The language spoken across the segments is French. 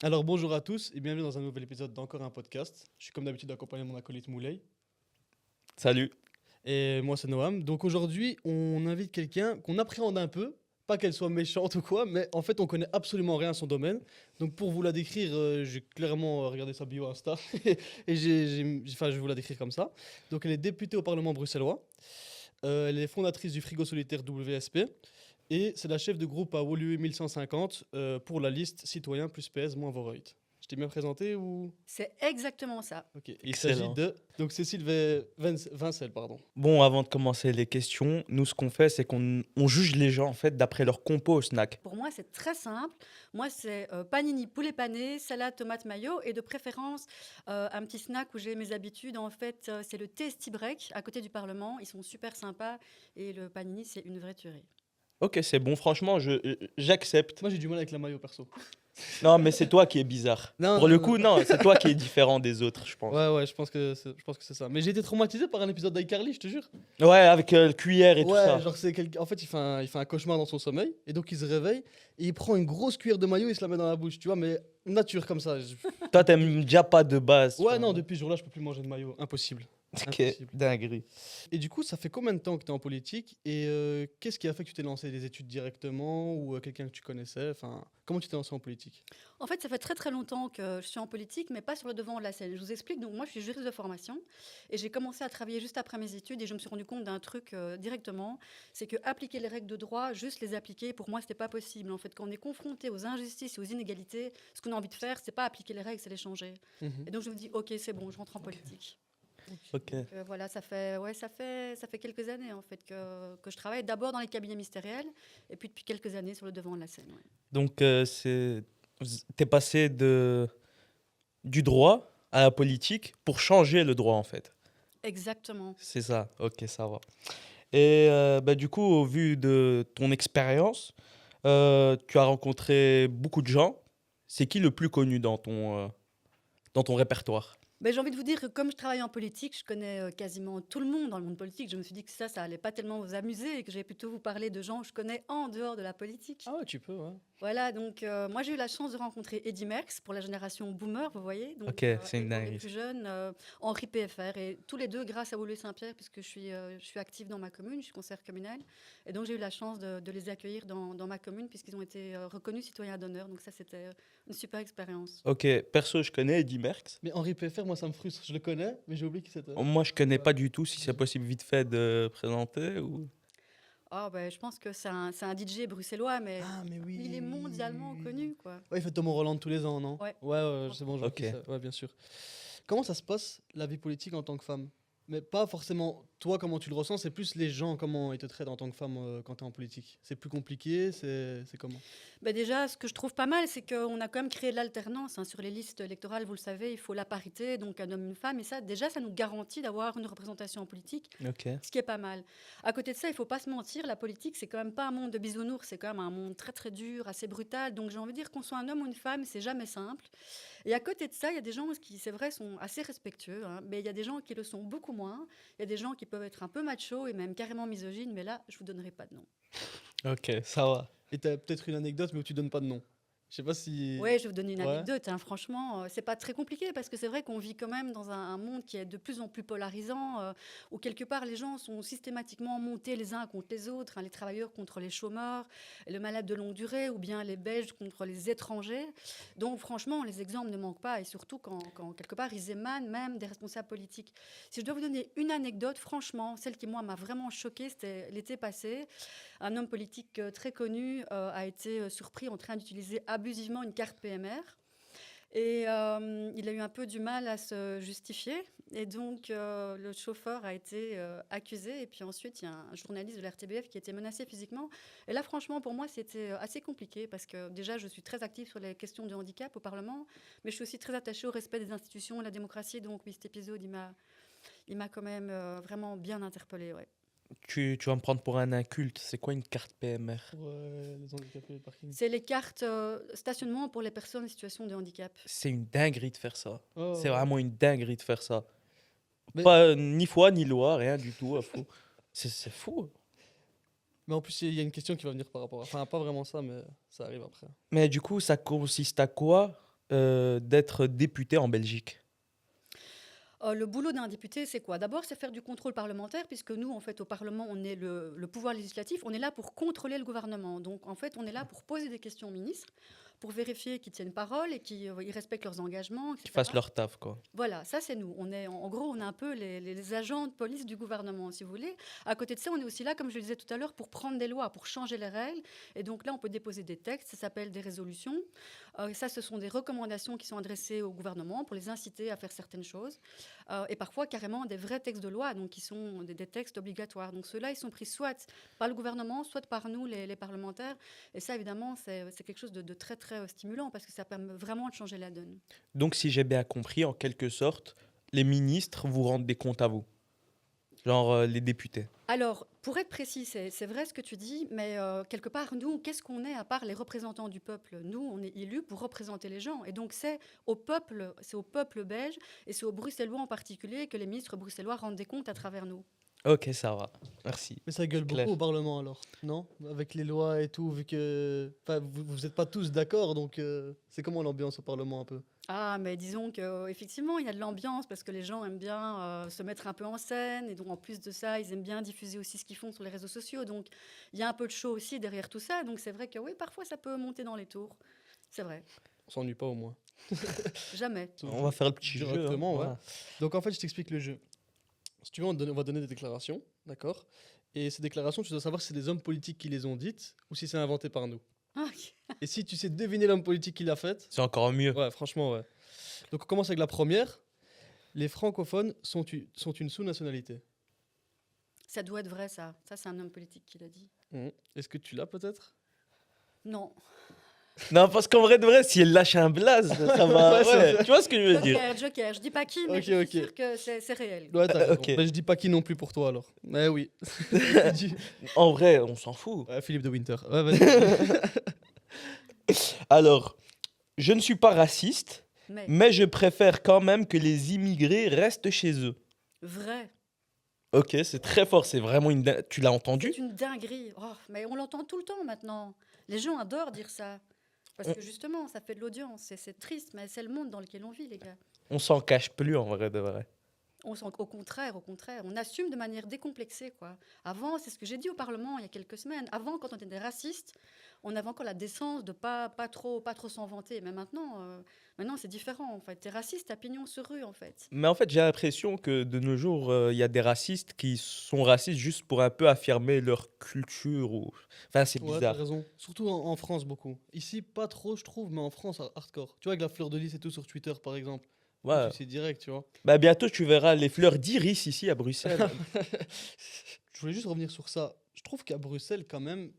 Alors bonjour à tous et bienvenue dans un nouvel épisode d'Encore un podcast. Je suis comme d'habitude accompagné de mon acolyte Moulay Salut. et moi c'est Noam. Donc aujourd'hui on invite quelqu'un qu'on appréhende un peu, pas qu'elle soit méchante ou quoi, mais en fait on connaît absolument rien à son domaine. Donc pour vous la décrire, j'ai clairement regardé sa bio Insta et je vais vous la décrire comme ça. Donc elle est députée au Parlement bruxellois. Elle est fondatrice du frigo solitaire WSP et c'est la chef de groupe à Woluwe 1150 pour la liste citoyen plus PS moins Voreut. Je t'ai bien présenté ou... C'est exactement ça. Ok, il s'agit Excellent. de... Donc Cécile Vincel, pardon. Bon, avant de commencer les questions, nous, ce qu'on fait, c'est qu'on juge les gens, en fait, d'après leur compo au snack. Pour moi, c'est très simple. Moi, c'est panini poulet pané, salade tomate mayo et de préférence un petit snack où j'ai mes habitudes. En fait, c'est le Tasty Break à côté du Parlement. Ils sont super sympas et le panini, c'est une vraie tuerie. Ok, c'est bon, franchement, j'accepte. Moi j'ai du mal avec la maillot perso. Non, mais c'est toi qui es bizarre. Non, Pour non, le non. coup, non, c'est toi qui es différent des autres, je pense. Ouais, je pense que c'est ça. Mais j'ai été traumatisé par un épisode d'iCarly, je te jure. Ouais, avec le cuillère et tout Ouais, ça. genre en fait il fait un cauchemar dans son sommeil et donc il se réveille et il prend une grosse cuillère de maillot et il se la met dans la bouche, tu vois, mais nature comme ça. Toi, t'aimes déjà pas de base. tu Ouais, vois. non, depuis ce jour-là je peux plus manger de maillot, impossible. Ok, Impossible. dinguerie. Et du coup, ça fait combien de temps que tu es en politique et qu'est-ce qui a fait que tu t'es lancé des études directement ou quelqu'un que tu connaissais? Enfin, comment tu t'es lancé en politique? En fait, ça fait très très longtemps que je suis en politique, mais pas sur le devant de la scène. Je vous explique. Donc, moi, je suis juriste de formation et j'ai commencé à travailler juste après mes études et je me suis rendu compte d'un truc directement, c'est que appliquer les règles de droit, juste les appliquer, pour moi, c'était pas possible. En fait, quand on est confronté aux injustices et aux inégalités, ce qu'on a envie de faire, c'est pas appliquer les règles, c'est les changer. Mhm. Et donc, je me dis, ok, c'est bon, je rentre en politique. Ok. Donc, voilà, ça fait quelques années en fait que je travaille d'abord dans les cabinets ministériels et puis depuis quelques années sur le devant de la scène. Ouais. Donc, t'es passé du droit à la politique pour changer le droit, en fait. Exactement. C'est ça, ok, ça va. Et bah, du coup, au vu de ton expérience, tu as rencontré beaucoup de gens. C'est qui le plus connu dans ton répertoire? Ben, j'ai envie de vous dire que comme je travaille en politique, je connais quasiment tout le monde dans le monde politique. Je me suis dit que ça allait pas tellement vous amuser et que j'allais plutôt vous parler de gens que je connais en dehors de la politique. Ah ouais, tu peux, ouais. Voilà, donc moi j'ai eu la chance de rencontrer Eddy Merckx pour la génération boomer, vous voyez. Donc, Ok, c'est une et pour les dinguerie. plus jeunes, Henri PFR. Et tous les deux grâce à Woluwe-Saint-Pierre, puisque je suis active dans ma commune, je suis conseillère communale. Et donc j'ai eu la chance de les accueillir dans ma commune, puisqu'ils ont été reconnus citoyens d'honneur. Donc ça, c'était une super expérience. Ok, perso, je connais Eddy Merckx. Mais Henri PFR, moi ça me frustre, je le connais, mais j'ai oublié qui c'était. Moi, je connais pas du tout. Si c'est possible vite fait de présenter ou... Ah, ben, je pense que c'est un DJ bruxellois, mais Ah, mais oui. il est mondialement connu, quoi. Ouais, il fait Tom Roland tous les ans, non? Ouais. Ouais, ouais, c'est bon, je vois Ok. qui c'est. Ouais, bien sûr. Comment ça se passe, la vie politique en tant que femme? Mais pas forcément toi, comment tu le ressens, c'est plus les gens, comment ils te traitent en tant que femme quand tu es en politique. C'est plus compliqué, c'est comment? Ben déjà, ce que je trouve pas mal, c'est qu'on a quand même créé de l'alternance hein. Sur les listes électorales, vous le savez, il faut la parité, donc un homme, une femme, et ça, déjà, ça nous garantit d'avoir une représentation politique, Ok. ce qui est pas mal. À côté de ça, il faut pas se mentir, la politique, c'est quand même pas un monde de bisounours, c'est quand même un monde très très dur, assez brutal, donc j'ai envie de dire qu'on soit un homme ou une femme, c'est jamais simple. Et à côté de ça, il y a des gens qui, c'est vrai, sont assez respectueux, hein, mais il y a des gens qui le sont beaucoup moins. Il y a des gens qui peuvent être un peu machos et même carrément misogynes, mais là, je vous donnerai pas de nom. Ok, ça va. Et t'as peut-être une anecdote, mais où tu donnes pas de nom. Je sais pas si. Oui, je vais vous donner une Ouais. anecdote. Hein. Franchement, c'est pas très compliqué parce que c'est vrai qu'on vit quand même dans un monde qui est de plus en plus polarisant, où quelque part les gens sont systématiquement montés les uns contre les autres, hein, les travailleurs contre les chômeurs, le malade de longue durée, ou bien les Belges contre les étrangers. Donc franchement, les exemples ne manquent pas, et surtout quand quelque part ils émanent même des responsables politiques. Si je dois vous donner une anecdote, franchement, celle qui moi m'a vraiment choquée, c'était l'été passé. Un homme politique très connu a été surpris en train d'utiliser abusivement une carte PMR. Et il a eu un peu du mal à se justifier. Et donc, le chauffeur a été accusé. Et puis ensuite, il y a un journaliste de l'RTBF qui a été menacé physiquement. Et là, franchement, pour moi, c'était assez compliqué parce que déjà, je suis très active sur les questions de handicap au Parlement, mais je suis aussi très attachée au respect des institutions et de la démocratie. Donc, oui, cet épisode, il m'a quand même vraiment bien interpellée. Ouais. Tu vas me prendre pour un inculte. C'est quoi une carte PMR? Pour les handicapés, le parking. C'est les cartes stationnement pour les personnes en situation de handicap. C'est une dinguerie de faire ça. Oh, C'est ouais. vraiment une dinguerie de faire ça. Mais- Pas ni foi ni loi, rien du tout. À fou. C'est fou. Mais en plus, il y a une question qui va venir par rapport à. Enfin, pas vraiment ça, mais ça arrive après. Mais du coup, ça consiste à quoi d'être député en Belgique? Le boulot d'un député, c'est quoi? D'abord, c'est faire du contrôle parlementaire, puisque nous, en fait, au Parlement, on est le pouvoir législatif, on est là pour contrôler le gouvernement. Donc, en fait, on est là pour poser des questions aux ministres, pour vérifier qu'ils tiennent parole et qu'ils ils respectent leurs engagements, Qu'ils etc. fassent leur taf, quoi. Voilà, ça c'est nous. On est, en gros, on est un peu les agents de police du gouvernement, si vous voulez. À côté de ça, on est aussi là, comme je le disais tout à l'heure, pour prendre des lois, pour changer les règles. Et donc là, on peut déposer des textes, ça s'appelle des résolutions. Ça, ce sont des recommandations qui sont adressées au gouvernement pour les inciter à faire certaines choses. Et parfois, carrément, des vrais textes de loi, donc qui sont des textes obligatoires. Donc ceux-là, ils sont pris soit par le gouvernement, soit par nous, les parlementaires. Et ça, évidemment, c'est quelque chose de très, très stimulant, parce que ça permet vraiment de changer la donne. Donc, si j'ai bien compris, en quelque sorte, les ministres vous rendent des comptes à vous. Genre les députés. Alors, pour être précis, c'est vrai ce que tu dis, mais quelque part, nous, qu'est-ce qu'on est à part les représentants du peuple? Nous, on est élus pour représenter les gens. Et donc, c'est au peuple belge, et c'est aux Bruxellois en particulier, que les ministres bruxellois rendent des comptes à travers nous. Ok, ça va. Merci. Mais ça gueule Clair. beaucoup au Parlement alors, non? Avec les lois et tout, vu que enfin, vous êtes pas tous d'accord, donc c'est comment l'ambiance au Parlement un peu? Ah, mais disons qu'effectivement, il y a de l'ambiance, parce que les gens aiment bien se mettre un peu en scène, et donc en plus de ça, ils aiment bien diffuser aussi ce qu'ils font sur les réseaux sociaux. Donc, il y a un peu de show aussi derrière tout ça. Donc, c'est vrai que oui, parfois, ça peut monter dans les tours. C'est vrai. On s'ennuie pas au moins. Jamais. On va faire le petit jeu. hein. Directement, ouais. Voilà. Donc en fait, je t'explique le jeu. Si tu veux, on va donner des déclarations, d'accord? Et ces déclarations, tu dois savoir si c'est des hommes politiques qui les ont dites ou si c'est inventé par nous. Ah, ok. Et si tu sais deviner l'homme politique qui l'a faite, C'est encore mieux. ouais, franchement, ouais. Donc on commence avec la première. Les francophones sont une sous-nationalité. Ça doit être vrai, ça. Ça, c'est un homme politique qui l'a dit. Est-ce que tu l'as peut-être? Non. Non, parce qu'en vrai de vrai, si elle lâche un blaze, ça va. Ouais, c'est ouais. Tu vois ce que je veux dire? Joker. Je dis pas qui, mais Ok, je suis ok. sûre que c'est réel. Ouais, t'as raison. Ok. Ben, je dis pas qui non plus pour toi alors. Mais oui. En vrai, on s'en fout. Ouais, Philippe de Winter. Ouais, vas-y. Alors, je ne suis pas raciste, Mais mais je préfère quand même que les immigrés restent chez eux. vrai. Ok, c'est très fort, c'est vraiment une... Tu l'as entendu? C'est une dinguerie. Oh, mais on l'entend tout le temps maintenant. Les gens adorent dire ça. Parce que justement, ça fait de l'audience. C'est triste, mais c'est le monde dans lequel on vit, les gars. On s'en cache plus en vrai de vrai. Au contraire, on assume de manière décomplexée, quoi. Avant, c'est ce que j'ai dit au Parlement il y a quelques semaines. Avant, quand on était des racistes, on avait encore la décence de pas trop s'en vanter. Mais maintenant, c'est différent, en fait. T'es raciste, t'as pignon sur rue, en fait. Mais en fait, j'ai l'impression que de nos jours, il y a des racistes qui sont racistes juste pour un peu affirmer leur culture. Ou... Enfin, c'est Ouais, t'as bizarre. raison. Surtout en France, beaucoup. Ici, pas trop, je trouve, mais en France, hardcore. Tu vois, avec la fleur de lys et tout sur Twitter, par exemple. Ouais. C'est direct, tu vois. Bah, bientôt, tu verras les fleurs d'iris ici à Bruxelles. Je voulais juste revenir sur ça. Je trouve qu'à Bruxelles, quand même,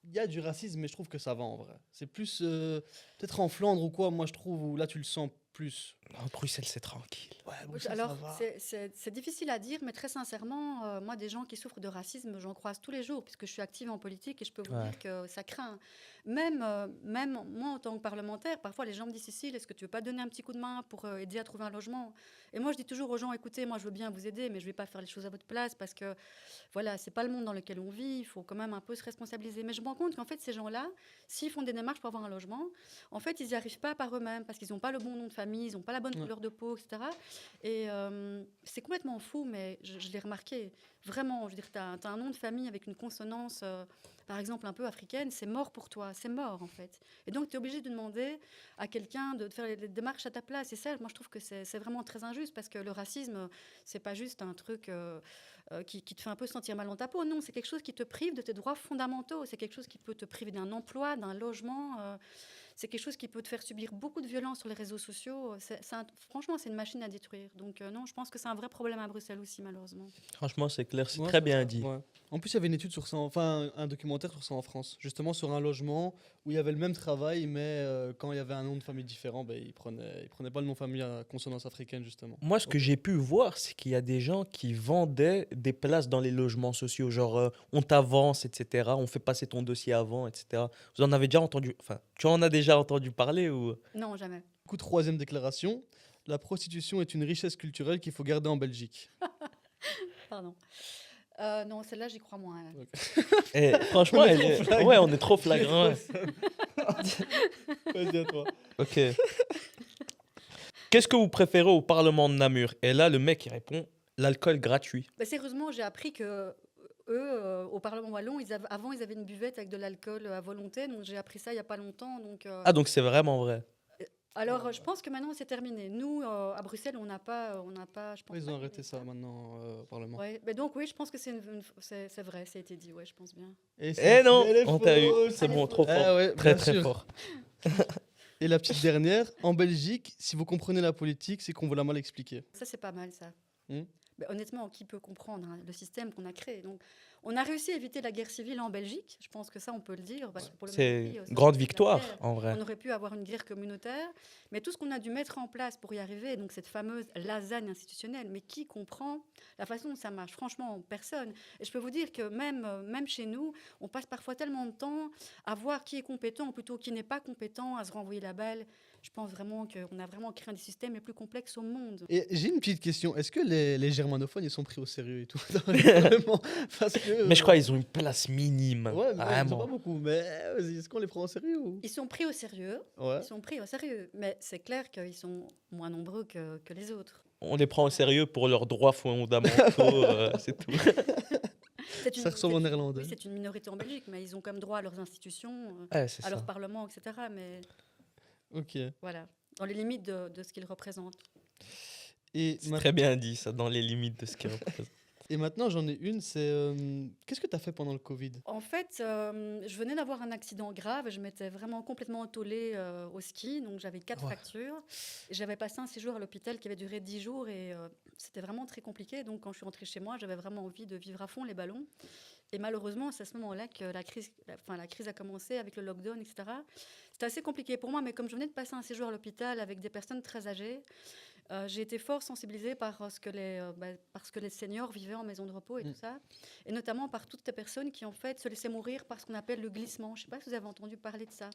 il y a du racisme, mais je trouve que ça va en vrai. C'est plus peut-être en Flandre ou quoi, moi je trouve, où là tu le sens plus. Non, Bruxelles, c'est tranquille. Ouais, Bruxelles, Alors, ça va. c'est difficile à dire, mais très sincèrement, moi, des gens qui souffrent de racisme, j'en croise tous les jours, puisque je suis active en politique et je peux vous Ouais. dire que ça craint. Même moi, en tant que parlementaire, parfois les gens me disent Cécile, est-ce que tu veux pas donner un petit coup de main pour aider à trouver un logement? Et moi, je dis toujours aux gens écoutez, moi, je veux bien vous aider, mais je vais pas faire les choses à votre place parce que voilà, c'est pas le monde dans lequel on vit, il faut quand même un peu se responsabiliser. Mais je me rends compte qu'en fait, ces gens-là, s'ils font des démarches pour avoir un logement, en fait, ils n'y arrivent pas par eux-mêmes parce qu'ils n'ont pas le bon nom de famille, ils n'ont pas la bonne Ouais. couleur de peau, etc. Et c'est complètement fou, mais je l'ai remarqué. Vraiment, je veux dire, tu as un nom de famille avec une consonance, par exemple, un peu africaine, c'est mort pour toi, c'est mort en fait. Et donc, tu es obligé de demander à quelqu'un de faire les démarches à ta place. Et ça, moi, je trouve que c'est vraiment très injuste parce que le racisme, c'est pas juste un truc qui te fait un peu sentir mal dans ta peau. Non, c'est quelque chose qui te prive de tes droits fondamentaux. C'est quelque chose qui peut te priver d'un emploi, d'un logement. C'est quelque chose qui peut te faire subir beaucoup de violence sur les réseaux sociaux. Franchement, c'est une machine à détruire. Donc non, je pense que c'est un vrai problème à Bruxelles aussi, malheureusement. Franchement, c'est clair, c'est Ouais, très c'est bien ça, dit. ouais. En plus, il y avait une étude sur ça, enfin un documentaire sur ça en France, justement sur un logement où il y avait le même travail, mais quand il y avait un nom de famille différent, ben, ils prenaient pas le nom de famille à consonance africaine, justement. Moi, ce que j'ai pu voir, c'est qu'il y a des gens qui vendaient des places dans les logements sociaux, genre on t'avance, etc. On fait passer ton dossier avant, etc. Vous en avez déjà entendu, enfin, tu en as déjà entendu parler ou... Non, jamais. Du coup, troisième déclaration, la prostitution est une richesse culturelle qu'il faut garder en Belgique. Pardon. Non, celle-là, j'y crois moins. Là. Eh, franchement, ouais, on est trop flagrant. Ouais. Vas-y à toi. Ok. Qu'est-ce que vous préférez au Parlement de Namur? Et là, le mec, il répond l'alcool gratuit. Bah, sérieusement, j'ai appris que eux, au Parlement wallon, avant, ils avaient une buvette avec de l'alcool à volonté. Donc, j'ai appris ça il n'y a pas longtemps. Donc, Ah, donc c'est vraiment vrai. alors, je pense que maintenant, c'est terminé. Nous, à Bruxelles, on n'a pas, je pense Ouais, ils pas ont qu'il y arrêté ait ça maintenant au Parlement. Ouais. Mais donc, oui, je pense que c'est vrai, ça a été dit. Ouais, je pense bien. Et Eh non, elle est on t'a eu. fausse. C'est bon, trop Ah fort. ouais, Très, bien très sûr. fort. Et la petite dernière, en Belgique, si vous comprenez la politique, c'est qu'on vous l'a mal expliqué. Ça, c'est pas mal, ça. Hmm. Mais honnêtement, qui peut comprendre hein, le système qu'on a créé? Donc, on a réussi à éviter la guerre civile en Belgique. Je pense que ça, on peut le dire. Parce que pour le C'est Mali, une ça grande fait la victoire, guerre. en vrai. On aurait pu avoir une guerre communautaire, mais tout ce qu'on a dû mettre en place pour y arriver, donc cette fameuse lasagne institutionnelle, mais qui comprend la façon dont ça marche? Franchement, personne. Et je peux vous dire que même chez nous, on passe parfois tellement de temps à voir qui est compétent, ou plutôt qui n'est pas compétent, à se renvoyer la balle. Je pense vraiment qu'on a vraiment créé un des systèmes les plus complexes au monde. Et j'ai une petite question. Est-ce que les germanophones, ils sont pris au sérieux et tout dans les parlements? Parce que, Mais je crois qu'ils ont une place minime. Ouais, mais ils sont Vraiment. pas beaucoup. Mais vas-y, est-ce qu'on les prend au sérieux ou... Ils sont pris au sérieux. Ouais. Ils sont pris au sérieux, mais c'est clair qu'ils sont moins nombreux que les autres. On les prend au sérieux pour leurs droits fondamentaux, c'est tout. Ça ressemble au néerlandais. Oui, c'est une minorité en Belgique, mais ils ont comme droit à leurs institutions, Ouais, c'est à leur ça. parlement, etc. Mais Ok. voilà, dans les limites de ce qu'ils représentent. Et, C'est très bien dit, ça, dans les limites de ce qu'ils représentent. et maintenant, j'en ai une. C'est qu'est-ce que tu as fait pendant le Covid? En fait, je venais d'avoir un accident grave. Je m'étais vraiment complètement entollée au ski. Donc, j'avais 4 Ouais. fractures. Et j'avais passé un séjour à l'hôpital qui avait duré 10 jours. Et c'était vraiment très compliqué. Donc, quand je suis rentrée chez moi, j'avais vraiment envie de vivre à fond les ballons. Et malheureusement, c'est à ce moment-là que la crise a commencé avec le lockdown, etc. C'était assez compliqué pour moi. Mais comme je venais de passer un séjour à l'hôpital avec des personnes très âgées, j'ai été fort sensibilisée par parce que les seniors vivaient en maison de repos et tout ça, et notamment par toutes ces personnes qui en fait se laissaient mourir par ce qu'on appelle le glissement. Je ne sais pas si vous avez entendu parler de ça.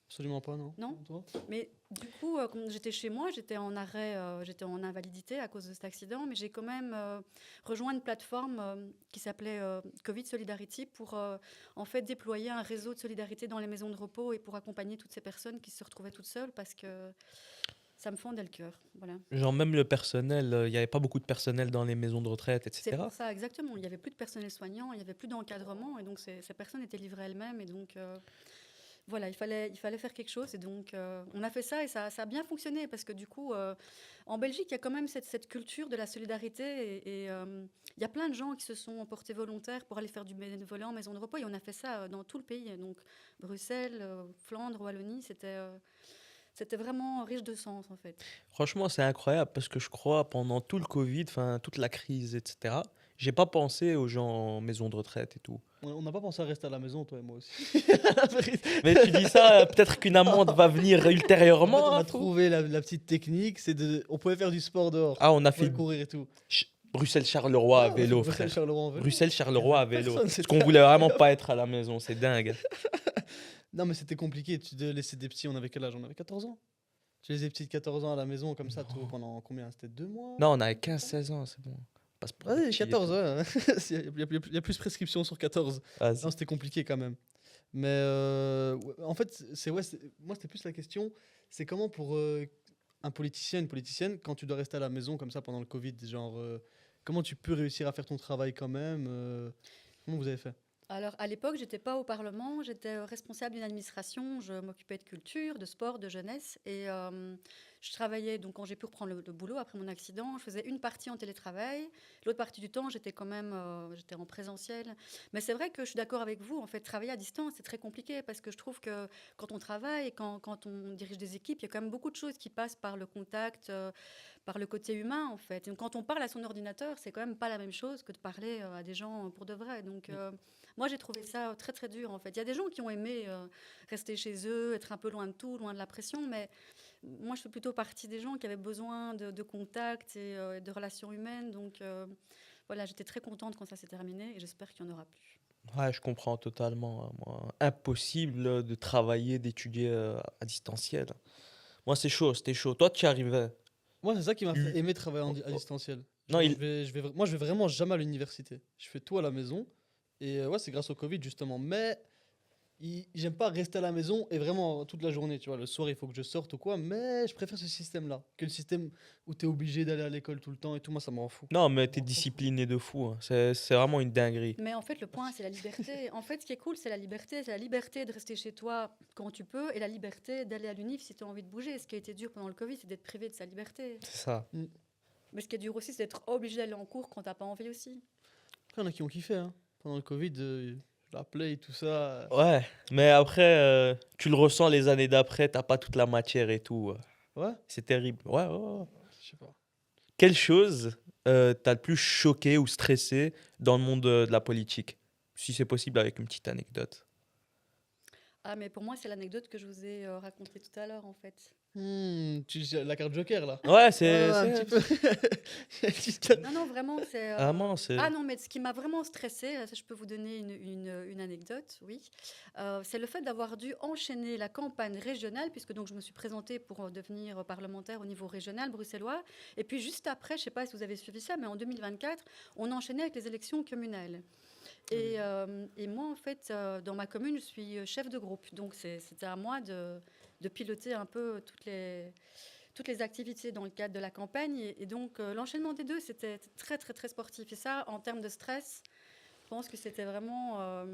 Absolument pas, non. Non. Toi? Mais du coup, quand j'étais chez moi, j'étais en arrêt, j'étais en invalidité à cause de cet accident, mais j'ai quand même rejoint une plateforme qui s'appelait Covid Solidarity pour en fait déployer un réseau de solidarité dans les maisons de repos et pour accompagner toutes ces personnes qui se retrouvaient toutes seules parce que ça me fendait le cœur. Voilà. Genre même le personnel, il n'y avait pas beaucoup de personnel dans les maisons de retraite, C'est etc. pour ça, exactement. Il n'y avait plus de personnel soignant, il n'y avait plus d'encadrement, et donc ces personnes étaient livrées elles-mêmes. Et donc, voilà, il fallait faire quelque chose. Et donc, on a fait ça, et ça a bien fonctionné, parce que du coup, en Belgique, il y a quand même cette culture de la solidarité. Et il y a plein de gens qui se sont portés volontaires pour aller faire du bénévolat en maison de repos. Et on a fait ça dans tout le pays. Donc, Bruxelles, Flandre, Wallonie, c'était vraiment riche de sens, en fait. Franchement, c'est incroyable parce que je crois pendant tout le Covid, enfin toute la crise, etc. J'ai pas pensé aux gens en maison de retraite et tout. On n'a pas pensé à rester à la maison, toi et moi aussi. Mais tu dis ça, peut-être qu'une amende va venir En fait, ultérieurement. on hein, a fou. trouvé la petite technique, on pouvait faire du sport dehors. Ah, on a On pouvait fait courir et tout. Bruxelles-Charleroi à Ah, vélo, Bruxelles, frère. Charleroi en vélo. Bruxelles-Charleroi à vélo. Personne Parce s'est qu'on voulait vraiment pas être à la maison, c'est dingue. Non, mais c'était compliqué. Tu devais laisser des petits. On avait quel âge? On avait 14 ans. Tu laissais des petits de 14 ans à la maison comme ça, tout, pendant combien? C'était 2 mois? Non, on avait 15-16 ans, c'est bon. Passe pour des Ouais, petits et 14, tout. ouais. Il y a plus de prescription sur 14. Vas-y. Non, c'était compliqué quand même. Mais ouais, en fait, moi, c'était plus la question, c'est comment pour un politicien, une politicienne, quand tu dois rester à la maison comme ça pendant le Covid, genre, comment tu peux réussir à faire ton travail quand même comment vous avez fait? Alors, à l'époque, j'étais pas au Parlement, j'étais responsable d'une administration, je m'occupais de culture, de sport, de jeunesse, et je travaillais, donc quand j'ai pu reprendre le boulot après mon accident, je faisais une partie en télétravail, l'autre partie du temps, j'étais quand même, j'étais en présentiel. Mais c'est vrai que je suis d'accord avec vous, en fait, travailler à distance, c'est très compliqué, parce que je trouve que quand on travaille, et quand on dirige des équipes, il y a quand même beaucoup de choses qui passent par le contact, par le côté humain, en fait. Et quand on parle à son ordinateur, c'est quand même pas la même chose que de parler à des gens pour de vrai. Donc, moi, j'ai trouvé ça très, très dur, en fait. Il y a des gens qui ont aimé rester chez eux, être un peu loin de tout, loin de la pression, mais moi, je fais plutôt partie des gens qui avaient besoin de contact et de relations humaines. Donc, voilà, j'étais très contente quand ça s'est terminé et j'espère qu'il n'y en aura plus. Ouais, je comprends totalement, hein, moi. Impossible de travailler, d'étudier à distanciel. Moi, c'est chaud, c'était chaud. Toi, tu y arrivais. Moi, c'est ça qui m'a fait Il- aimer travailler Oh, à oh. distanciel. Non, Genre, moi, je vais vraiment jamais à l'université. Je fais tout à la maison. Et ouais, c'est grâce au Covid, justement. Mais j'aime pas rester à la maison et vraiment toute la journée, tu vois. Le soir, il faut que je sorte ou quoi, mais je préfère ce système-là que le système où tu es obligé d'aller à l'école tout le temps et tout. Moi, ça m'en fout. Non, mais Ça t'es m'en fout. discipliné de fou, hein. C'est vraiment une dinguerie. Mais en fait, le point, c'est la liberté. En fait, ce qui est cool, c'est la liberté. C'est la liberté de rester chez toi quand tu peux et la liberté d'aller à l'UNIF si tu as envie de bouger. Ce qui a été dur pendant le Covid, c'est d'être privé de sa liberté. C'est ça. Mm. Mais ce qui est dur aussi, c'est d'être obligé d'aller en cours quand t'as pas envie aussi. Après, il y en a qui ont kiffé, hein. Pendant le Covid, la play et tout ça. Ouais, mais après, tu le ressens les années d'après, t'as pas toute la matière et tout. Ouais, C'est terrible. Ouais, ouais, ouais. je sais pas. Quelle chose t'as le plus choqué ou stressé dans le monde de la politique? Si c'est possible, avec une petite anecdote. Ah, mais pour moi, c'est l'anecdote que je vous ai racontée tout à l'heure, en fait. La carte Joker, là. Ouais, Ouais, un petit peu. Une petite carte. Non, non, vraiment, c'est... Ah non, c'est... Ah non, mais ce qui m'a vraiment stressée, ça, je peux vous donner une anecdote, oui. C'est le fait d'avoir dû enchaîner la campagne régionale, puisque donc je me suis présentée pour devenir parlementaire au niveau régional bruxellois. Et puis juste après, je ne sais pas si vous avez suivi ça, mais en 2024, on enchaînait avec les élections communales. Et moi, en fait, dans ma commune, je suis chef de groupe. Donc c'était à moi de piloter un peu toutes les activités dans le cadre de la campagne. Et donc, l'enchaînement des deux, c'était très, très, très sportif. Et ça, en termes de stress, je pense que c'était vraiment...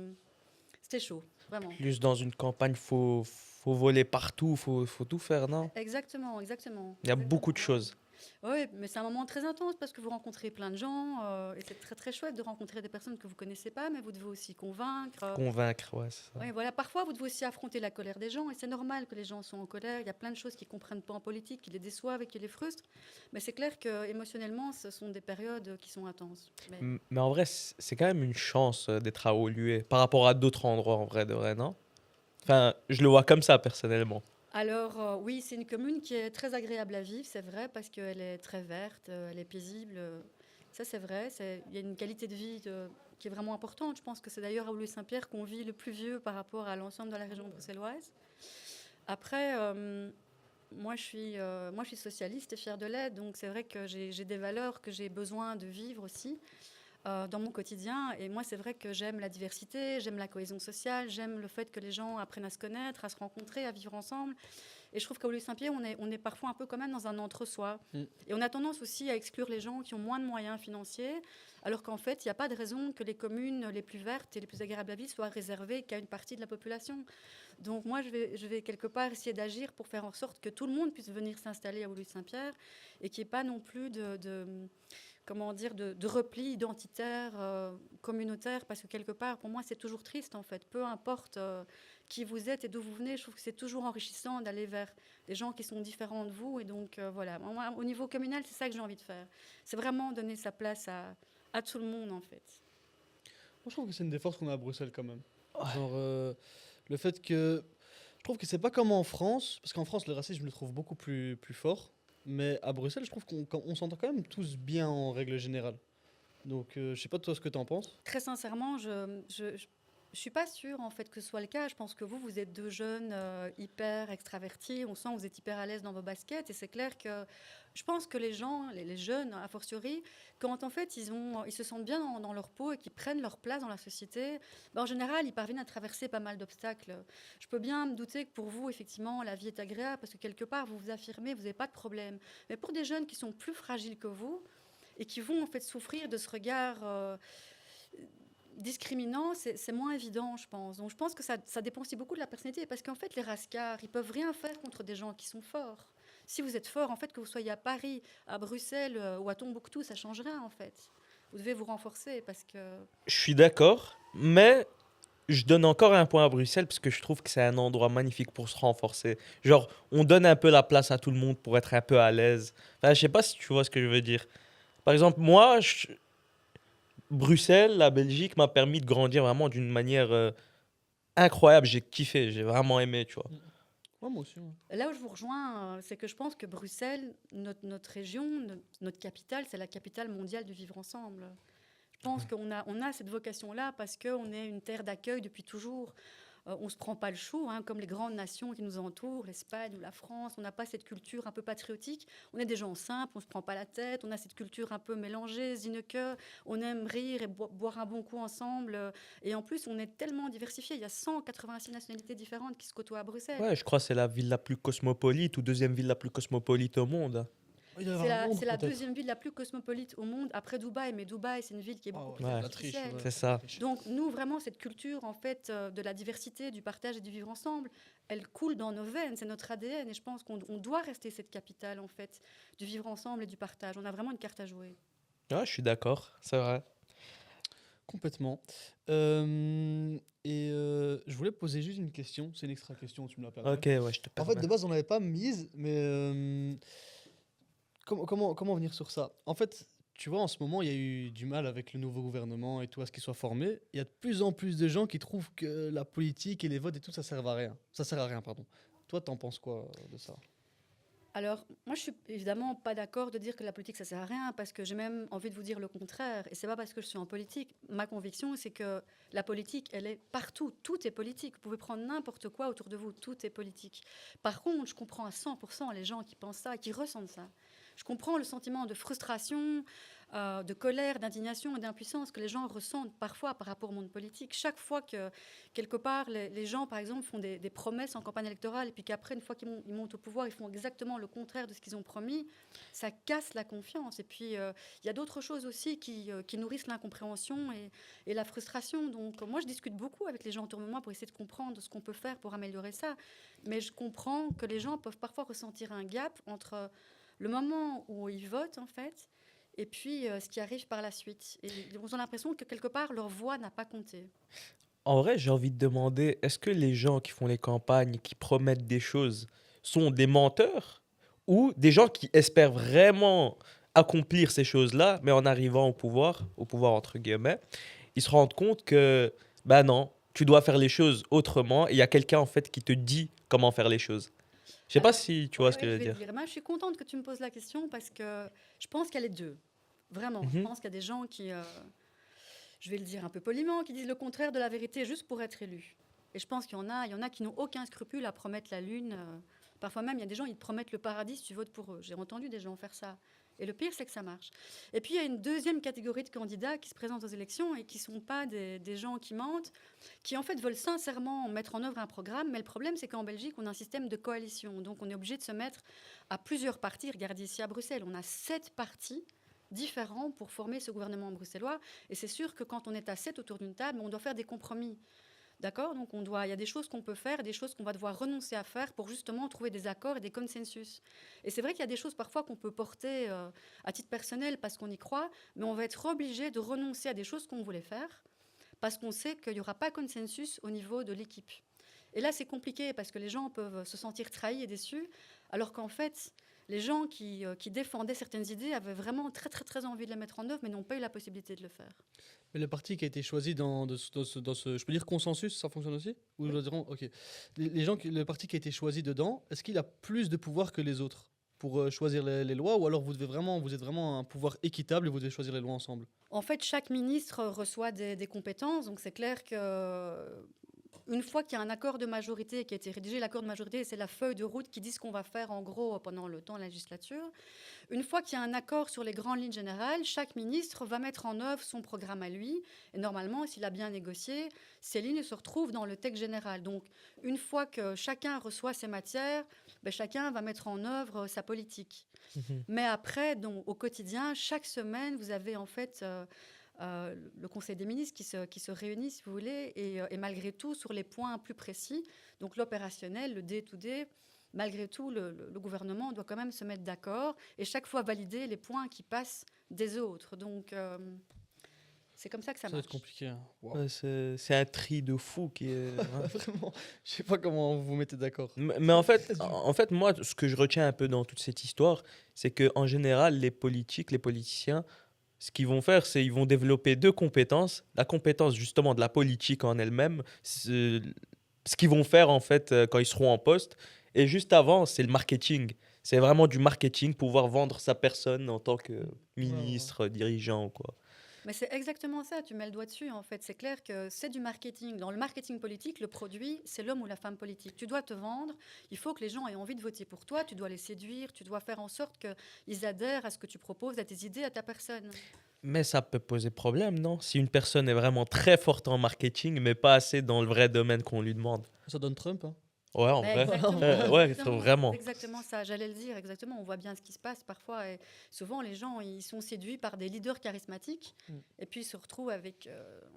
c'était chaud, vraiment. Plus dans une campagne, faut voler partout, faut tout faire, non? Exactement, exactement. Il y a beaucoup de choses. Oui, mais c'est un moment très intense parce que vous rencontrez plein de gens et c'est très, très chouette de rencontrer des personnes que vous ne connaissez pas, mais vous devez aussi convaincre. Convaincre, ouais, c'est ça. Oui, voilà. Parfois, vous devez aussi affronter la colère des gens, et c'est normal que les gens soient en colère. Il y a plein de choses qu'ils ne comprennent pas en politique, qui les déçoivent et qui les frustrent. Mais c'est clair que émotionnellement, ce sont des périodes qui sont intenses. Mais... Mais en vrai, c'est quand même une chance d'être à Woluwe par rapport à d'autres endroits, en vrai, de vrai, non? Enfin, je le vois comme ça, personnellement. Alors, oui, c'est une commune qui est très agréable à vivre, c'est vrai, parce qu'elle est très verte, elle est paisible. Ça, c'est vrai. Il y a une qualité de vie qui est vraiment importante. Je pense que c'est d'ailleurs à Woluwe-Saint-Pierre qu'on vit le plus vieux par rapport à l'ensemble de la région bruxelloise. Après, moi, je suis socialiste et fière de l'être, donc c'est vrai que j'ai des valeurs que j'ai besoin de vivre aussi dans mon quotidien. Et moi, c'est vrai que j'aime la diversité, j'aime la cohésion sociale, j'aime le fait que les gens apprennent à se connaître, à se rencontrer, à vivre ensemble. Et je trouve qu'à Woluwe-Saint-Pierre, on est parfois un peu quand même dans un entre-soi. Et on a tendance aussi à exclure les gens qui ont moins de moyens financiers, alors qu'en fait, il n'y a pas de raison que les communes les plus vertes et les plus agréables à vivre soient réservées qu'à une partie de la population. Donc moi, je vais quelque part essayer d'agir pour faire en sorte que tout le monde puisse venir s'installer à Woluwe-Saint-Pierre et qu'il n'y ait pas non plus comment dire, de repli identitaire, communautaire, parce que quelque part, pour moi, c'est toujours triste, en fait. Peu importe qui vous êtes et d'où vous venez, je trouve que c'est toujours enrichissant d'aller vers des gens qui sont différents de vous. Et donc, voilà. Moi, au niveau communal, c'est ça que j'ai envie de faire. C'est vraiment donner sa place à tout le monde, en fait. Moi, je trouve que c'est une des forces qu'on a à Bruxelles quand même. Genre, le fait que. Je trouve que c'est pas comme en France, parce qu'en France, le racisme, je le trouve beaucoup plus fort. Mais à Bruxelles, je trouve qu'on s'entend quand même tous bien en règle générale. Donc, je sais pas toi ce que t'en penses. Très sincèrement, je suis pas sûre en fait que ce soit le cas. Je pense que vous êtes deux jeunes hyper extravertis. On sent que vous êtes hyper à l'aise dans vos baskets. Et c'est clair que je pense que les gens, les jeunes a fortiori, quand en fait ils se sentent bien dans leur peau et qu'ils prennent leur place dans la société, ben, en général ils parviennent à traverser pas mal d'obstacles. Je peux bien me douter que pour vous, effectivement, la vie est agréable parce que quelque part vous vous affirmez, vous n'avez pas de problème. Mais pour des jeunes qui sont plus fragiles que vous et qui vont en fait souffrir de ce regard discriminant, c'est moins évident, je pense. Donc je pense que ça dépend aussi beaucoup de la personnalité, parce qu'en fait, les rascars, ils peuvent rien faire contre des gens qui sont forts. Si vous êtes fort, en fait, que vous soyez à Paris, à Bruxelles ou à Tombouctou, ça change rien, en fait. Vous devez vous renforcer, parce que... Je suis d'accord, mais je donne encore un point à Bruxelles parce que je trouve que c'est un endroit magnifique pour se renforcer. Genre, on donne un peu la place à tout le monde pour être un peu à l'aise. Enfin, je sais pas si tu vois ce que je veux dire. Par exemple, moi, Bruxelles, la Belgique, m'a permis de grandir vraiment d'une manière incroyable. J'ai kiffé, j'ai vraiment aimé, tu vois. Ouais, moi aussi. Ouais. Là où je vous rejoins, c'est que je pense que Bruxelles, notre région, notre capitale, c'est la capitale mondiale du vivre ensemble. Je pense qu'on a cette vocation-là parce qu'on est une terre d'accueil depuis toujours. on ne se prend pas le chou, hein, comme les grandes nations qui nous entourent, l'Espagne ou la France. On n'a pas cette culture un peu patriotique. On est des gens simples, on ne se prend pas la tête. On a cette culture un peu mélangée, zineke. On aime rire et boire un bon coup ensemble. Et en plus, on est tellement diversifié. Il y a 186 nationalités différentes qui se côtoient à Bruxelles. Ouais, je crois que c'est la ville la plus cosmopolite ou deuxième ville la plus cosmopolite au monde. Il doit y C'est avoir la, Londres, c'est la peut-être. deuxième ville la plus cosmopolite au monde après Dubaï. Mais Dubaï, c'est une ville qui est Ah beaucoup ouais, plus Ouais. la triche. artificielle. Ouais, C'est c'est la ça. triche. Donc nous, vraiment, cette culture en fait de la diversité, du partage et du vivre ensemble, elle coule dans nos veines, c'est notre ADN et je pense qu'on doit rester cette capitale en fait du vivre ensemble et du partage. On a vraiment une carte à jouer. Ouais, je suis d'accord, c'est vrai. Complètement. Je voulais poser juste une question. C'est une extra question, tu me la permets. Ok, ouais, je te En fait, de permets. base, on n'avait pas mise, mais comment venir sur ça? En fait, tu vois, en ce moment, il y a eu du mal avec le nouveau gouvernement et tout à ce qu'il soit formé. Il y a de plus en plus de gens qui trouvent que la politique et les votes et tout, ça sert à rien. Ça sert à rien, pardon. Toi, t'en penses quoi de ça? Alors, moi, je suis évidemment pas d'accord de dire que la politique, ça sert à rien, parce que j'ai même envie de vous dire le contraire. Et c'est pas parce que je suis en politique. Ma conviction, c'est que la politique, elle est partout. Tout est politique. Vous pouvez prendre n'importe quoi autour de vous. Tout est politique. Par contre, je comprends à 100% les gens qui pensent ça et qui ressentent ça. Je comprends le sentiment de frustration, de colère, d'indignation et d'impuissance que les gens ressentent parfois par rapport au monde politique. Chaque fois que, quelque part, les gens, par exemple, font des promesses en campagne électorale et puis qu'après, une fois qu'ils montent au pouvoir, ils font exactement le contraire de ce qu'ils ont promis, ça casse la confiance. Et puis, il y a d'autres choses aussi qui nourrissent l'incompréhension et la frustration. Donc, moi, je discute beaucoup avec les gens autour de moi pour essayer de comprendre ce qu'on peut faire pour améliorer ça. Mais je comprends que les gens peuvent parfois ressentir un gap entre le moment où ils votent, en fait, et puis ce qui arrive par la suite. Et ils ont l'impression que quelque part, leur voix n'a pas compté. En vrai, j'ai envie de demander, est-ce que les gens qui font les campagnes, qui promettent des choses, sont des menteurs ou des gens qui espèrent vraiment accomplir ces choses-là, mais en arrivant au pouvoir entre guillemets, ils se rendent compte que, bah non, tu dois faire les choses autrement et il y a quelqu'un en fait qui te dit comment faire les choses. Je sais pas Alors, si tu vois ouais, ce que ouais, je je veux vais te dire. dire. Moi, je suis contente que tu me poses la question parce que je pense qu'elle est deux. Vraiment. Je Mhm. pense qu'il y a des gens qui, je vais le dire un peu poliment, qui disent le contraire de la vérité juste pour être élus. Et je pense qu'il y en a qui n'ont aucun scrupule à promettre la lune. Parfois même, il y a des gens, ils te promettent le paradis si tu votes pour eux. J'ai entendu des gens faire ça. Et le pire, c'est que ça marche. Et puis, il y a une deuxième catégorie de candidats qui se présentent aux élections et qui ne sont pas des gens qui mentent, qui en fait veulent sincèrement mettre en œuvre un programme. Mais le problème, c'est qu'en Belgique, on a un système de coalition. Donc, on est obligé de se mettre à plusieurs partis. Regardez ici à Bruxelles, on a 7 partis différents pour former ce gouvernement bruxellois. Et c'est sûr que quand on est à 7 autour d'une table, on doit faire des compromis. D'accord? Donc il y a des choses qu'on peut faire, des choses qu'on va devoir renoncer à faire pour justement trouver des accords et des consensus. Et c'est vrai qu'il y a des choses parfois qu'on peut porter à titre personnel parce qu'on y croit, mais on va être obligé de renoncer à des choses qu'on voulait faire parce qu'on sait qu'il n'y aura pas consensus au niveau de l'équipe. Et là, c'est compliqué parce que les gens peuvent se sentir trahis et déçus, alors qu'en fait, les gens qui défendaient certaines idées avaient vraiment très, très, très envie de les mettre en œuvre, mais n'ont pas eu la possibilité de le faire. Mais le parti qui a été choisi je peux dire consensus, ça fonctionne aussi? Ou Oui. je dirais, ok. Les gens, le parti qui a été choisi dedans, est-ce qu'il a plus de pouvoir que les autres pour choisir les lois, ou alors vous êtes vraiment un pouvoir équitable et vous devez choisir les lois ensemble? En fait, chaque ministre reçoit des compétences, donc c'est clair que une fois qu'il y a un accord de majorité qui a été rédigé, l'accord de majorité, c'est la feuille de route qui dit ce qu'on va faire en gros pendant le temps de la législature. Une fois qu'il y a un accord sur les grandes lignes générales, chaque ministre va mettre en œuvre son programme à lui. Et normalement, s'il a bien négocié, ces lignes se retrouvent dans le texte général. Donc, une fois que chacun reçoit ses matières, chacun va mettre en œuvre sa politique. Mhm. Mais après, donc, au quotidien, chaque semaine, vous avez en fait le Conseil des ministres qui se réunit, si vous voulez, et malgré tout, sur les points plus précis, donc l'opérationnel, le day-to-day, malgré tout, le gouvernement doit quand même se mettre d'accord et chaque fois valider les points qui passent des autres. Donc, c'est comme ça que ça Ça va être marche. compliqué, hein. Wow. Ouais, c'est un tri de fou qui est. Vraiment, je sais pas comment vous vous mettez d'accord. Mais en fait, moi, ce que je retiens un peu dans toute cette histoire, c'est que en général, les politiques, les politiciens, ce qu'ils vont faire, c'est ils vont développer deux compétences. La compétence justement de la politique en elle-même, ce qu'ils vont faire en fait quand ils seront en poste. Et juste avant, c'est le marketing. C'est vraiment du marketing, pouvoir vendre sa personne en tant que Ouais, ouais. ministre, dirigeant ou quoi. Mais c'est exactement ça, tu mets le doigt dessus en fait. C'est clair que c'est du marketing. Dans le marketing politique, le produit, c'est l'homme ou la femme politique. Tu dois te vendre, il faut que les gens aient envie de voter pour toi, tu dois les séduire, tu dois faire en sorte qu'ils adhèrent à ce que tu proposes, à tes idées, à ta personne. Mais ça peut poser problème, non? Si une personne est vraiment très forte en marketing, mais pas assez dans le vrai domaine qu'on lui demande. Ça donne Trump, hein. Ouais, en Mais vrai. exactement, Ouais, exactement, vraiment. c'est exactement ça, j'allais le dire, exactement. On voit bien ce qui se passe parfois. Et souvent, les gens, ils sont séduits par des leaders charismatiques Mm. et puis ils se retrouvent avec,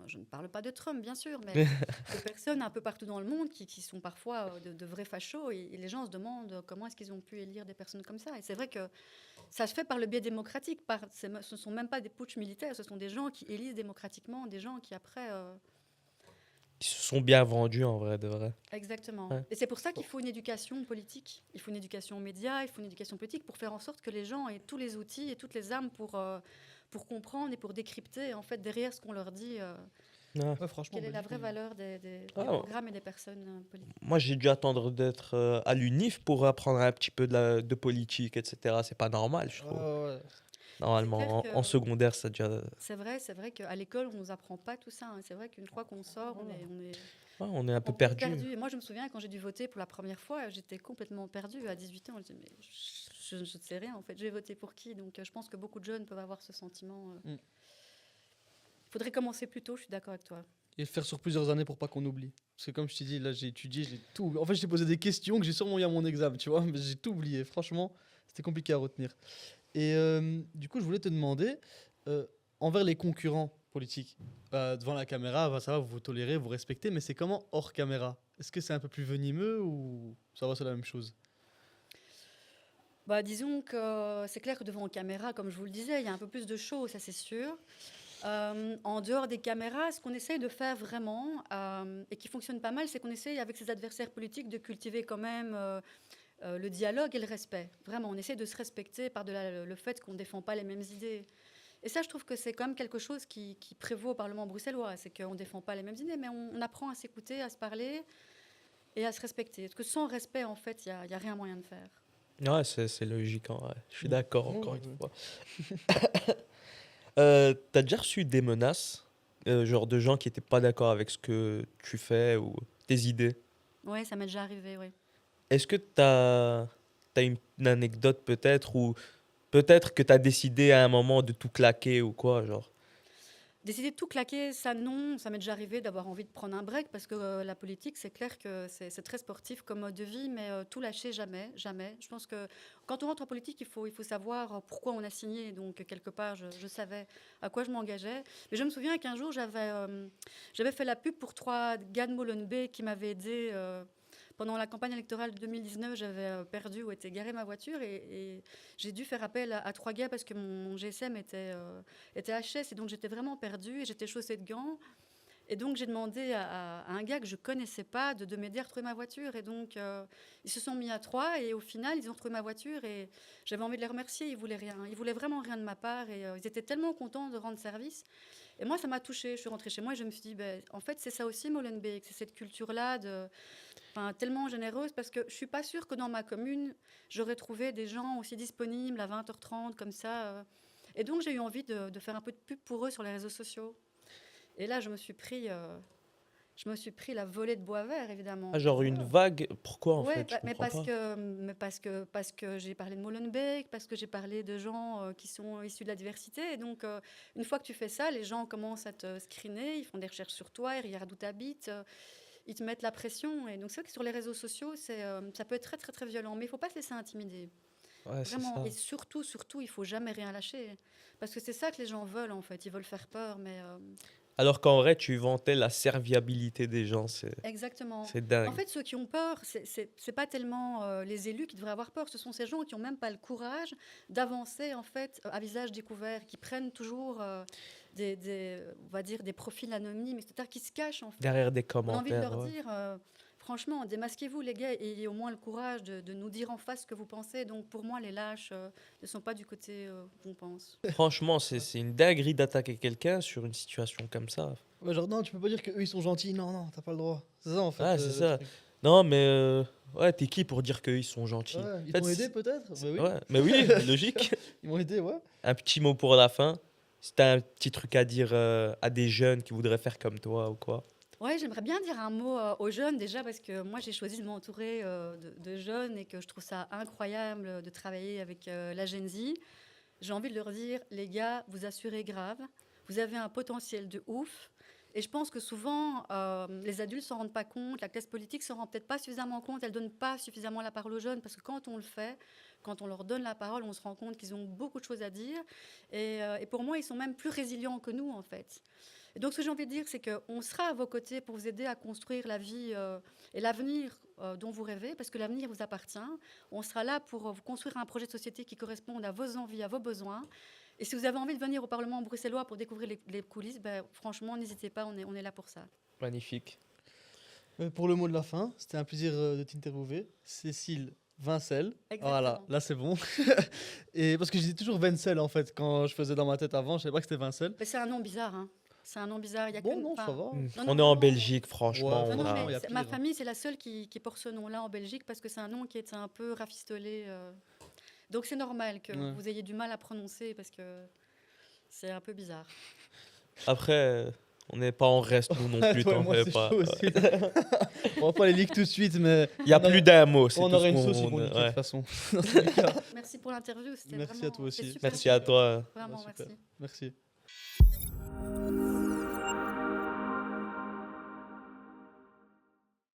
je ne parle pas de Trump, bien sûr, mais de personnes un peu partout dans le monde qui sont parfois de vrais fachos. Et les gens se demandent comment est-ce qu'ils ont pu élire des personnes comme ça. Et c'est vrai que ça se fait par le biais démocratique. Ce ne sont même pas des putschs militaires, ce sont des gens qui élisent démocratiquement, des gens qui après... Ils se sont bien vendus, en vrai, de vrai. Exactement. Ouais. Et c'est pour ça qu'il faut une éducation politique, il faut une éducation aux médias, il faut une éducation politique pour faire en sorte que les gens aient tous les outils et toutes les armes pour comprendre et pour décrypter, en fait, derrière ce qu'on leur dit, Ouais. Ouais, franchement. quelle est bah, la du vraie coup, valeur des Ah, programmes et des personnes politiques. moi, j'ai dû attendre d'être à l'UNIF pour apprendre un petit peu de politique, etc. C'est pas normal, je trouve. ouais. Normalement, clair en que- secondaire, ça déjà... Ouais, C'est vrai qu'à l'école, on nous apprend pas tout ça, hein. C'est vrai qu'une fois qu'on sort, on est un peu on peut être perdu. perdu. Et moi, je me souviens, quand j'ai dû voter pour la première fois, j'étais complètement perdue. À 18 ans, je disais, mais je ne sais rien, en fait. Je vais voter pour qui? Donc, je pense que beaucoup de jeunes peuvent avoir ce sentiment. Il Mm. faudrait commencer plus tôt, je suis d'accord avec toi. Et le faire sur plusieurs années pour pas qu'on oublie. Parce que comme je t'ai dit, là j'ai étudié, j'ai tout. En fait, j'ai posé des questions que j'ai sûrement eu à mon examen, tu vois, mais j'ai tout oublié. Franchement, c'était compliqué à retenir. Et du coup, je voulais te demander, euh, envers les concurrents politiques, devant la caméra, bah, ça va, vous vous tolérez, vous respectez, mais c'est comment hors caméra? Est-ce que c'est un peu plus venimeux ou ça va, c'est la même chose? Bah, disons que c'est clair que devant une caméra, comme je vous le disais, il y a un peu plus de show, ça c'est sûr. En dehors des caméras, ce qu'on essaye de faire vraiment, et qui fonctionne pas mal, c'est qu'on essaye avec ses adversaires politiques de cultiver quand même le dialogue et le respect. Vraiment, on essaie de se respecter par-delà le fait qu'on ne défend pas les mêmes idées. Et ça, je trouve que c'est quand même quelque chose qui prévaut au Parlement bruxellois, c'est qu'on ne défend pas les mêmes idées, mais on apprend à s'écouter, à se parler et à se respecter. Parce que sans respect, en fait, il n'y a rien moyen de faire. Ouais, c'est logique, en vrai. Je suis Mm. d'accord, Ouais, encore ouais, une ouais. fois. T'as déjà reçu des menaces, genre de gens qui étaient pas d'accord avec ce que tu fais ou tes idées? Oui, ça m'est déjà arrivé, oui. Est-ce que t'as une anecdote peut-être ou peut-être que t'as décidé à un moment de tout claquer ou quoi, genre? Décider de tout claquer, ça non, ça m'est déjà arrivé d'avoir envie de prendre un break parce que la politique, c'est clair que c'est très sportif comme mode de vie, mais tout lâcher, jamais, jamais. Je pense que quand on rentre en politique, il faut savoir pourquoi on a signé. Donc, quelque part, je savais à quoi je m'engageais. Mais je me souviens qu'un jour, j'avais fait la pub pour 3 gars de Molenbeek qui m'avaient aidé. Pendant la campagne électorale de 2019, j'avais perdu ou été garé ma voiture et j'ai dû faire appel à 3 gars parce que mon GSM était HS et donc j'étais vraiment perdue et j'étais chaussée de gants. Et donc j'ai demandé à un gars que je connaissais pas de m'aider à retrouver ma voiture. Et donc ils se sont mis à 3 et au final ils ont retrouvé ma voiture et j'avais envie de les remercier. Ils voulaient rien, ils voulaient vraiment rien de ma part et ils étaient tellement contents de rendre service. Et moi ça m'a touchée. Je suis rentrée chez moi et je me suis dit, ben, en fait c'est ça aussi Molenbeek, c'est cette culture-là tellement généreuse parce que je suis pas sûre que dans ma commune j'aurais trouvé des gens aussi disponibles à 20h30 comme ça. Et donc j'ai eu envie de faire un peu de pub pour eux sur les réseaux sociaux. Et là, je me suis pris la volée de bois vert, évidemment. Ah, genre une vague? Pourquoi en Ouais, fait? Je mais comprends pas. parce que j'ai parlé de Molenbeek, parce que j'ai parlé de gens qui sont issus de la diversité. Et donc, une fois que tu fais ça, les gens commencent à te screener, ils font des recherches sur toi, ils regardent où tu habites, ils te mettent la pression. Et donc, c'est vrai que sur les réseaux sociaux, ça peut être très, très, très violent. Mais il ne faut pas se laisser intimider. Ouais, c'est Vraiment. ça. Et surtout, surtout, il ne faut jamais rien lâcher. Parce que c'est ça que les gens veulent, en fait. Ils veulent faire peur, mais... Alors qu'en vrai, tu vantais la serviabilité des gens, Exactement. c'est En dingue. fait, ceux qui ont peur, c'est pas tellement les élus qui devraient avoir peur. Ce sont ces gens qui ont même pas le courage d'avancer en fait à visage découvert, qui prennent toujours on va dire des profils anonymes, etc., qui se cachent en fait. Derrière des On a envie de commentaires, leur ouais. dire, franchement, démasquez-vous les gars, et ayez au moins le courage de nous dire en face ce que vous pensez. Donc pour moi, les lâches ne sont pas du côté où on pense. Franchement, c'est une dinguerie d'attaquer quelqu'un sur une situation comme ça. Ouais, genre, non, tu peux pas dire qu'eux ils sont gentils. Non, non, t'as pas le droit. C'est ça en fait. Ouais, c'est Le ça. truc. Non, mais ouais, t'es qui pour dire qu'ils sont gentils? Ouais, En ils fait, t'ont aidé peut-être? Bah oui. ouais, mais oui, logique. Ils m'ont aidé, ouais. Un petit mot pour la fin. Si tu as un petit truc à dire à des jeunes qui voudraient faire comme toi ou quoi. Ouais, j'aimerais bien dire un mot aux jeunes déjà parce que moi j'ai choisi de m'entourer de jeunes et que je trouve ça incroyable de travailler avec la Gen Z. J'ai envie de leur dire, les gars, vous assurez grave, vous avez un potentiel de ouf. Et je pense que souvent, les adultes ne s'en rendent pas compte, la classe politique ne s'en rend peut-être pas suffisamment compte, elle ne donne pas suffisamment la parole aux jeunes, parce que quand on le fait, quand on leur donne la parole, on se rend compte qu'ils ont beaucoup de choses à dire. Et pour moi, ils sont même plus résilients que nous, en fait. Et donc, ce que j'ai envie de dire, c'est qu'on sera à vos côtés pour vous aider à construire la vie et l'avenir dont vous rêvez, parce que l'avenir vous appartient. On sera là pour vous construire un projet de société qui corresponde à vos envies, à vos besoins. Et si vous avez envie de venir au Parlement bruxellois pour découvrir les coulisses, ben, franchement, n'hésitez pas, on est là pour ça. Magnifique. Pour le mot de la fin, c'était un plaisir de t'interviewer. Cécile Vincel. Exactement. Voilà, là c'est bon. Et parce que je disais toujours Vincel en fait quand je faisais dans ma tête avant, je savais pas que c'était Vincel. Mais c'est un nom bizarre, hein. C'est un nom bizarre. Il y a Bon, que- non, enfin, ça va. non, On non, est en non. Belgique, franchement. Ouais, Non, non, franchement, mais y a ma pire. famille, c'est la seule qui porte ce nom-là en Belgique parce que c'est un nom qui est un peu rafistolé. Donc c'est normal que Ouais. vous ayez du mal à prononcer parce que c'est un peu bizarre. Après, on n'est pas en reste, nous non plus, Toi et t'en moi, fais c'est pas. chaud aussi. On va pas les leaks tout de suite, mais Il n'y a On plus aurait- d'un mot, c'est on tout aurait ce une sauce, ils qu'on... vont leaker de ouais. toute façon. Dans tous les cas. Merci pour l'interview. C'était Merci à vraiment- toi c'était aussi. super Merci à toi. Vraiment, Super. merci. Merci.